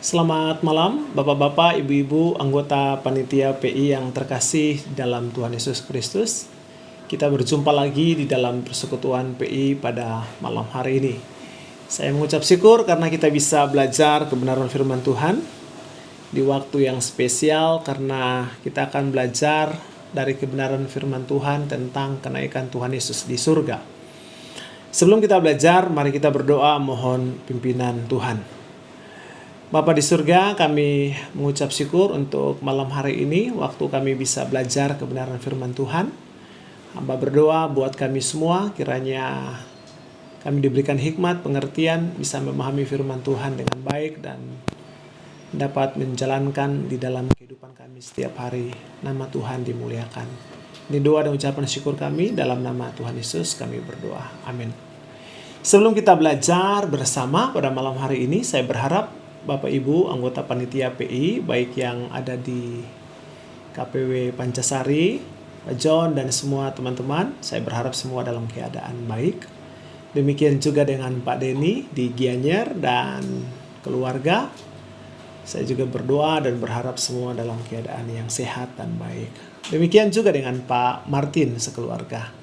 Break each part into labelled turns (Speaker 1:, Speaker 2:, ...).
Speaker 1: Selamat malam, Bapak-bapak, Ibu-ibu, anggota panitia PI yang terkasih dalam Tuhan Yesus Kristus. Kita berjumpa lagi di dalam persekutuan PI pada malam hari ini. Saya mengucap syukur karena kita bisa belajar kebenaran firman Tuhan di waktu yang spesial, karena kita akan belajar dari kebenaran firman Tuhan tentang kenaikan Tuhan Yesus di surga. Sebelum kita belajar, mari kita berdoa mohon pimpinan Tuhan. Bapa di surga, kami mengucap syukur untuk malam hari ini, waktu kami bisa belajar kebenaran firman Tuhan. Hamba berdoa buat kami semua, kiranya kami diberikan hikmat, pengertian, bisa memahami firman Tuhan dengan baik dan dapat menjalankan di dalam kehidupan kami setiap hari. Nama Tuhan dimuliakan. Ini doa dan ucapan syukur kami, dalam nama Tuhan Yesus kami berdoa. Amin. Sebelum kita belajar bersama pada malam hari ini, saya berharap Bapak Ibu anggota panitia PI, baik yang ada di KPW Pancasari, Pak John dan semua teman-teman, saya berharap semua dalam keadaan baik. Demikian juga dengan Pak Denny di Gianyar dan keluarga. Saya juga berdoa dan berharap semua dalam keadaan yang sehat dan baik. Demikian juga dengan Pak Martin sekeluarga.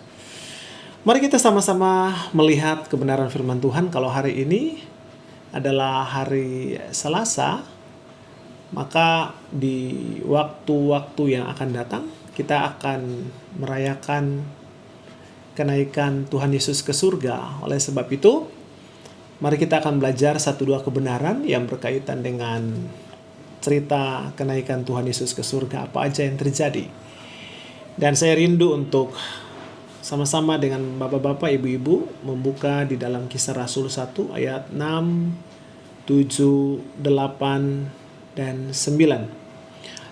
Speaker 1: Mari kita sama-sama melihat kebenaran firman Tuhan. Kalau hari ini adalah hari Selasa, maka di waktu-waktu yang akan datang kita akan merayakan kenaikan Tuhan Yesus ke surga. Oleh sebab itu, mari kita akan belajar 1-2 kebenaran yang berkaitan dengan cerita kenaikan Tuhan Yesus ke surga, apa aja yang terjadi. Dan saya rindu untuk sama-sama dengan bapak-bapak, ibu-ibu membuka di dalam Kisah Rasul 1 ayat 6, 7, 8, dan 9.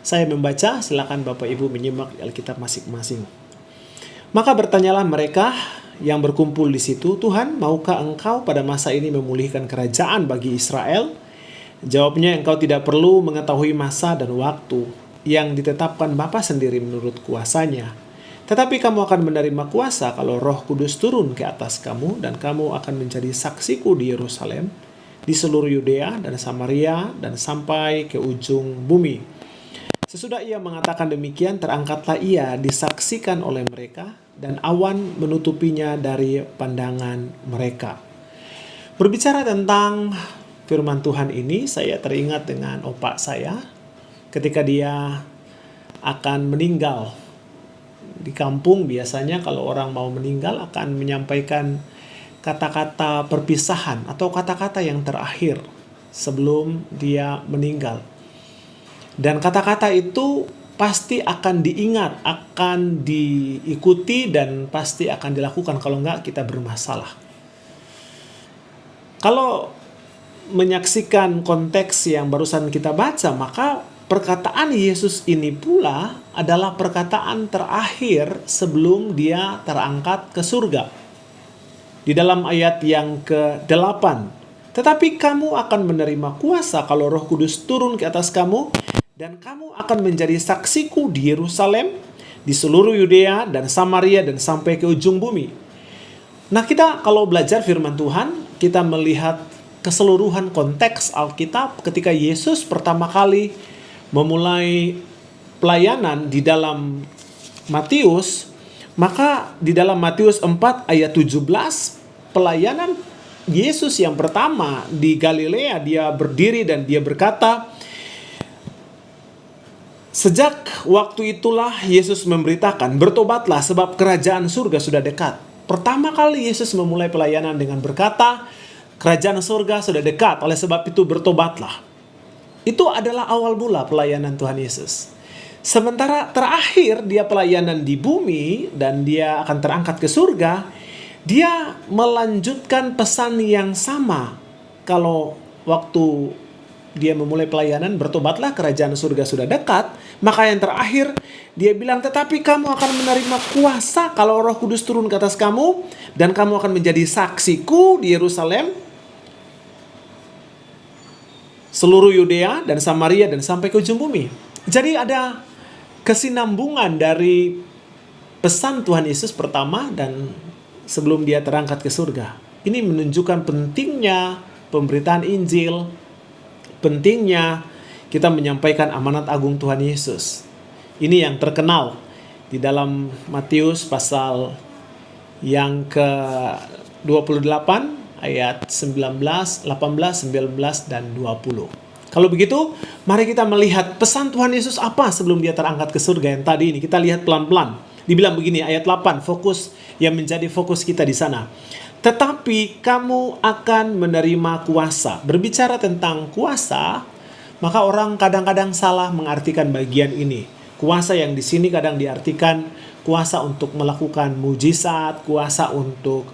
Speaker 1: Saya membaca, silakan bapak ibu menyimak di Alkitab masing-masing. Maka bertanyalah mereka yang berkumpul di situ, "Tuhan, maukah engkau pada masa ini memulihkan kerajaan bagi Israel?" Jawabnya, "Engkau tidak perlu mengetahui masa dan waktu yang ditetapkan Bapa sendiri menurut kuasanya. Tetapi kamu akan menerima kuasa kalau Roh Kudus turun ke atas kamu, dan kamu akan menjadi saksiku di Yerusalem, di seluruh Yudea dan Samaria, dan sampai ke ujung bumi." Sesudah ia mengatakan demikian, terangkatlah ia disaksikan oleh mereka, dan awan menutupinya dari pandangan mereka. Berbicara tentang firman Tuhan ini, saya teringat dengan opa saya ketika dia akan meninggal. Di kampung biasanya kalau orang mau meninggal akan menyampaikan kata-kata perpisahan atau kata-kata yang terakhir sebelum dia meninggal. Dan kata-kata itu pasti akan diingat, akan diikuti, dan pasti akan dilakukan. Kalau enggak, kita bermasalah. Kalau menyaksikan konteks yang barusan kita baca, maka perkataan Yesus ini pula adalah perkataan terakhir sebelum dia terangkat ke surga. Di dalam ayat yang ke-8, "Tetapi kamu akan menerima kuasa kalau Roh Kudus turun ke atas kamu, dan kamu akan menjadi saksiku di Yerusalem, di seluruh Yudea dan Samaria, dan sampai ke ujung bumi." Nah, kita kalau belajar firman Tuhan, kita melihat keseluruhan konteks Alkitab ketika Yesus pertama kali memulai pelayanan di dalam Matius, maka di dalam Matius 4 ayat 17, pelayanan Yesus yang pertama di Galilea, dia berdiri dan dia berkata, "Sejak waktu itulah Yesus memberitakan, bertobatlah sebab kerajaan surga sudah dekat." Pertama kali Yesus memulai pelayanan dengan berkata, kerajaan surga sudah dekat, oleh sebab itu bertobatlah. Itu adalah awal mula pelayanan Tuhan Yesus. Sementara terakhir dia pelayanan di bumi dan dia akan terangkat ke surga, dia melanjutkan pesan yang sama. Kalau waktu dia memulai pelayanan, bertobatlah kerajaan surga sudah dekat, maka yang terakhir dia bilang, "Tetapi kamu akan menerima kuasa kalau Roh Kudus turun ke atas kamu, dan kamu akan menjadi saksiku di Yerusalem, seluruh Yudea dan Samaria, dan sampai ke ujung bumi." Jadi ada kesinambungan dari pesan Tuhan Yesus pertama dan sebelum dia terangkat ke surga. Ini menunjukkan pentingnya pemberitaan Injil, pentingnya kita menyampaikan amanat agung Tuhan Yesus. Ini yang terkenal di dalam Matius pasal yang ke-28 ayat 19, 18, 19, dan 20. Kalau begitu, mari kita melihat pesan Tuhan Yesus apa sebelum dia terangkat ke surga yang tadi ini. Kita lihat pelan-pelan. Dibilang begini, ayat 8, fokus yang menjadi fokus kita di sana. Tetapi kamu akan menerima kuasa. Berbicara tentang kuasa, maka orang kadang-kadang salah mengartikan bagian ini. Kuasa yang di sini kadang diartikan kuasa untuk melakukan mujizat, kuasa untuk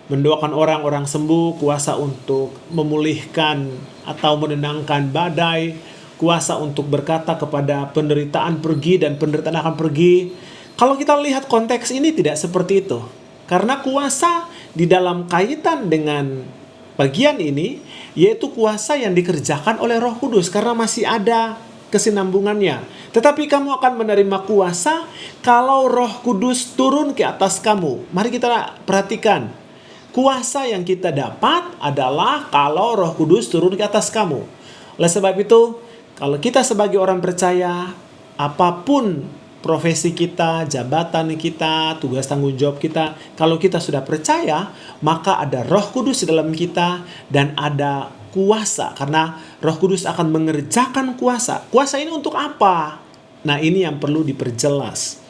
Speaker 1: mendoakan orang sembuh, kuasa untuk memulihkan atau menenangkan badai, kuasa untuk berkata kepada penderitaan pergi dan penderitaan akan pergi. Kalau kita lihat konteks ini tidak seperti itu. Karena kuasa di dalam kaitan dengan bagian ini, yaitu kuasa yang dikerjakan oleh Roh Kudus, karena masih ada kesinambungannya. Tetapi kamu akan menerima kuasa kalau Roh Kudus turun ke atas kamu. Mari kita perhatikan. Kuasa yang kita dapat adalah kalau Roh Kudus turun ke atas kamu. Oleh sebab itu, kalau kita sebagai orang percaya, apapun profesi kita, jabatan kita, tugas tanggung jawab kita, kalau kita sudah percaya, maka ada Roh Kudus di dalam kita dan ada kuasa. Karena Roh Kudus akan mengerjakan kuasa. Kuasa ini untuk apa? Nah, ini yang perlu diperjelas.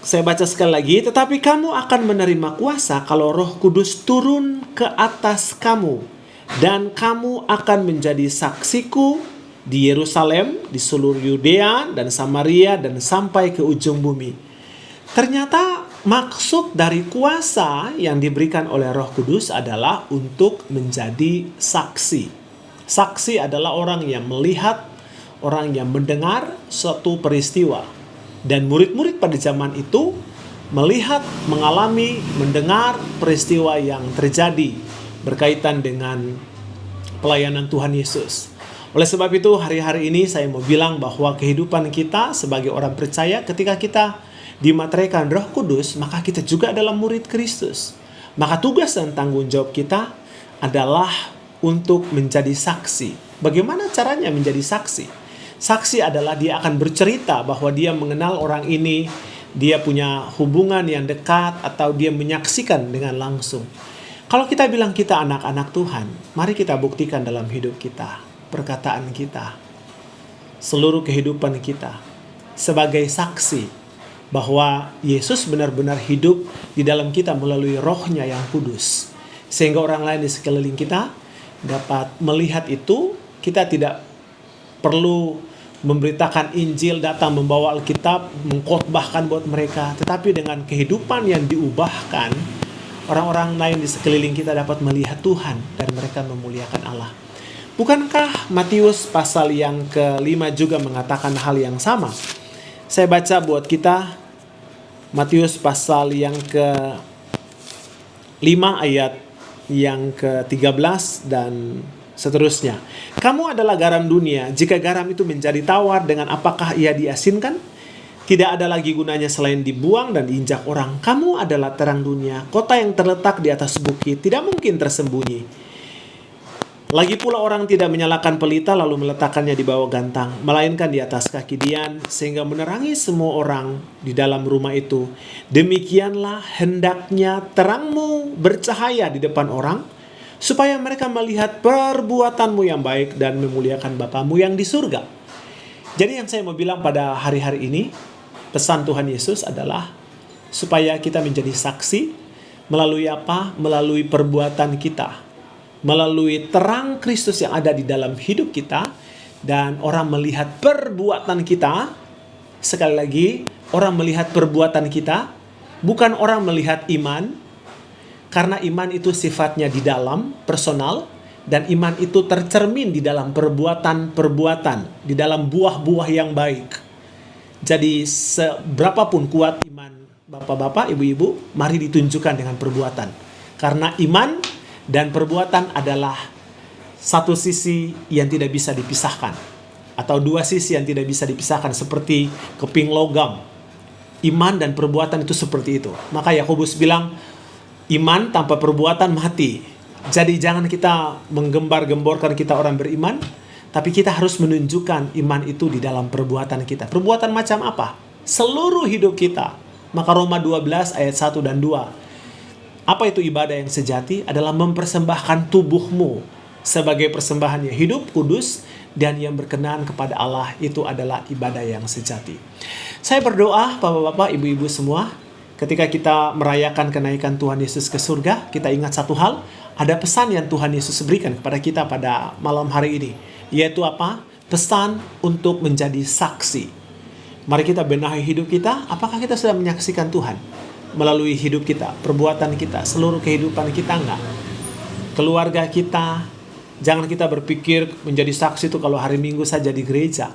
Speaker 1: Saya baca sekali lagi, tetapi kamu akan menerima kuasa kalau Roh Kudus turun ke atas kamu. Dan kamu akan menjadi saksiku di Yerusalem, di seluruh Yudea dan Samaria, dan sampai ke ujung bumi. Ternyata maksud dari kuasa yang diberikan oleh Roh Kudus adalah untuk menjadi saksi. Saksi adalah orang yang melihat, orang yang mendengar suatu peristiwa. Dan murid-murid pada zaman itu melihat, mengalami, mendengar peristiwa yang terjadi berkaitan dengan pelayanan Tuhan Yesus. Oleh sebab itu, hari-hari ini saya mau bilang bahwa kehidupan kita sebagai orang percaya, ketika kita dimateraikan Roh Kudus, maka kita juga adalah murid Kristus. Maka tugas dan tanggung jawab kita adalah untuk menjadi saksi. Bagaimana caranya menjadi saksi? Saksi adalah dia akan bercerita bahwa dia mengenal orang ini, dia punya hubungan yang dekat, atau dia menyaksikan dengan langsung. Kalau kita bilang kita anak-anak Tuhan, mari kita buktikan dalam hidup kita, perkataan kita, seluruh kehidupan kita, sebagai saksi bahwa Yesus benar-benar hidup di dalam kita melalui Roh-Nya yang kudus. Sehingga orang lain di sekeliling kita dapat melihat itu. Kita tidak perlu memberitakan Injil, datang membawa Alkitab, mengkhotbahkan buat mereka. Tetapi dengan kehidupan yang diubahkan, orang-orang lain di sekeliling kita dapat melihat Tuhan dan mereka memuliakan Allah. Bukankah Matius pasal yang ke-5 juga mengatakan hal yang sama? Saya baca buat kita Matius pasal yang ke-5 ayat yang ke-13 dan seterusnya. Kamu adalah garam dunia. Jika garam itu menjadi tawar, dengan apakah ia diasinkan? Tidak ada lagi gunanya selain dibuang dan diinjak orang. Kamu adalah terang dunia. Kota yang terletak di atas bukit tidak mungkin tersembunyi. Lagi pula orang tidak menyalakan pelita lalu meletakkannya di bawah gantang, melainkan di atas kaki dian, sehingga menerangi semua orang di dalam rumah itu. Demikianlah hendaknya terangmu bercahaya di depan orang, supaya mereka melihat perbuatanmu yang baik dan memuliakan Bapamu yang di surga. Jadi yang saya mau bilang pada hari-hari ini, pesan Tuhan Yesus adalah supaya kita menjadi saksi melalui apa? Melalui perbuatan kita, melalui terang Kristus yang ada di dalam hidup kita, dan orang melihat perbuatan kita. Sekali lagi, orang melihat perbuatan kita, bukan orang melihat iman. Karena iman itu sifatnya di dalam, personal, dan iman itu tercermin di dalam perbuatan-perbuatan, di dalam buah-buah yang baik. Jadi seberapapun kuat iman bapak-bapak, ibu-ibu, mari ditunjukkan dengan perbuatan. Karena iman dan perbuatan adalah satu sisi yang tidak bisa dipisahkan, atau dua sisi yang tidak bisa dipisahkan, seperti keping logam. Iman dan perbuatan itu seperti itu. Maka Yakobus bilang, iman tanpa perbuatan mati. Jadi jangan kita menggembar-gemborkan kita orang beriman, tapi kita harus menunjukkan iman itu di dalam perbuatan kita. Perbuatan macam apa? Seluruh hidup kita. Maka Roma 12 ayat 1 dan 2. Apa itu ibadah yang sejati? Adalah mempersembahkan tubuhmu sebagai persembahan yang hidup, kudus, dan yang berkenan kepada Allah. Itu adalah ibadah yang sejati. Saya berdoa, bapak-bapak, ibu-ibu semua, ketika kita merayakan kenaikan Tuhan Yesus ke surga, kita ingat satu hal, ada pesan yang Tuhan Yesus berikan kepada kita pada malam hari ini. Yaitu apa? Pesan untuk menjadi saksi. Mari kita benahi hidup kita, apakah kita sudah menyaksikan Tuhan? Melalui hidup kita, perbuatan kita, seluruh kehidupan kita enggak? Keluarga kita, jangan kita berpikir menjadi saksi itu kalau hari Minggu saja di gereja.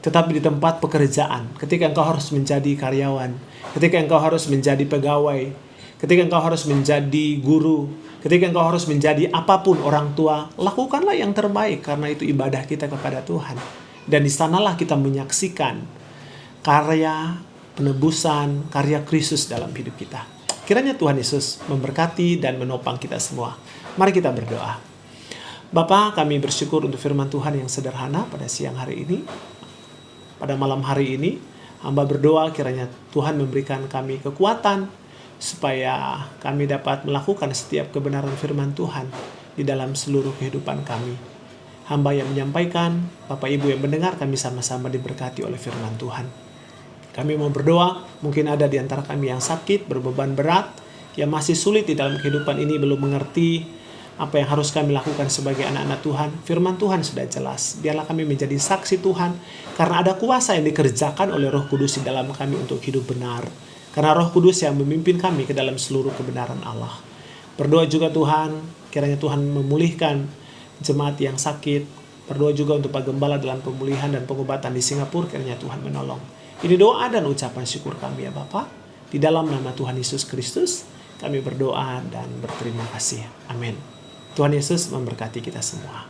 Speaker 1: Tetapi di tempat pekerjaan, ketika engkau harus menjadi karyawan, ketika engkau harus menjadi pegawai, ketika engkau harus menjadi guru, ketika engkau harus menjadi apapun orang tua, lakukanlah yang terbaik karena itu ibadah kita kepada Tuhan. Dan di sanalah kita menyaksikan karya penebusan, karya Kristus dalam hidup kita. Kiranya Tuhan Yesus memberkati dan menopang kita semua. Mari kita berdoa. Bapa, kami bersyukur untuk firman Tuhan yang sederhana pada siang hari ini. Pada malam hari ini, hamba berdoa kiranya Tuhan memberikan kami kekuatan supaya kami dapat melakukan setiap kebenaran firman Tuhan di dalam seluruh kehidupan kami. Hamba yang menyampaikan, Bapak Ibu yang mendengar, kami sama-sama diberkati oleh firman Tuhan. Kami mau berdoa, mungkin ada di antara kami yang sakit, berbeban berat, yang masih sulit di dalam kehidupan ini, belum mengerti apa yang harus kami lakukan sebagai anak-anak Tuhan. Firman Tuhan sudah jelas. Biarlah kami menjadi saksi Tuhan, karena ada kuasa yang dikerjakan oleh Roh Kudus di dalam kami untuk hidup benar. Karena Roh Kudus yang memimpin kami ke dalam seluruh kebenaran Allah. Berdoa juga Tuhan, kiranya Tuhan memulihkan jemaat yang sakit. Berdoa juga untuk Pak Gembala dalam pemulihan dan pengobatan di Singapura, kiranya Tuhan menolong. Ini doa dan ucapan syukur kami ya Bapa. Di dalam nama Tuhan Yesus Kristus, kami berdoa dan berterima kasih. Amin. Tuhan Yesus memberkati kita semua.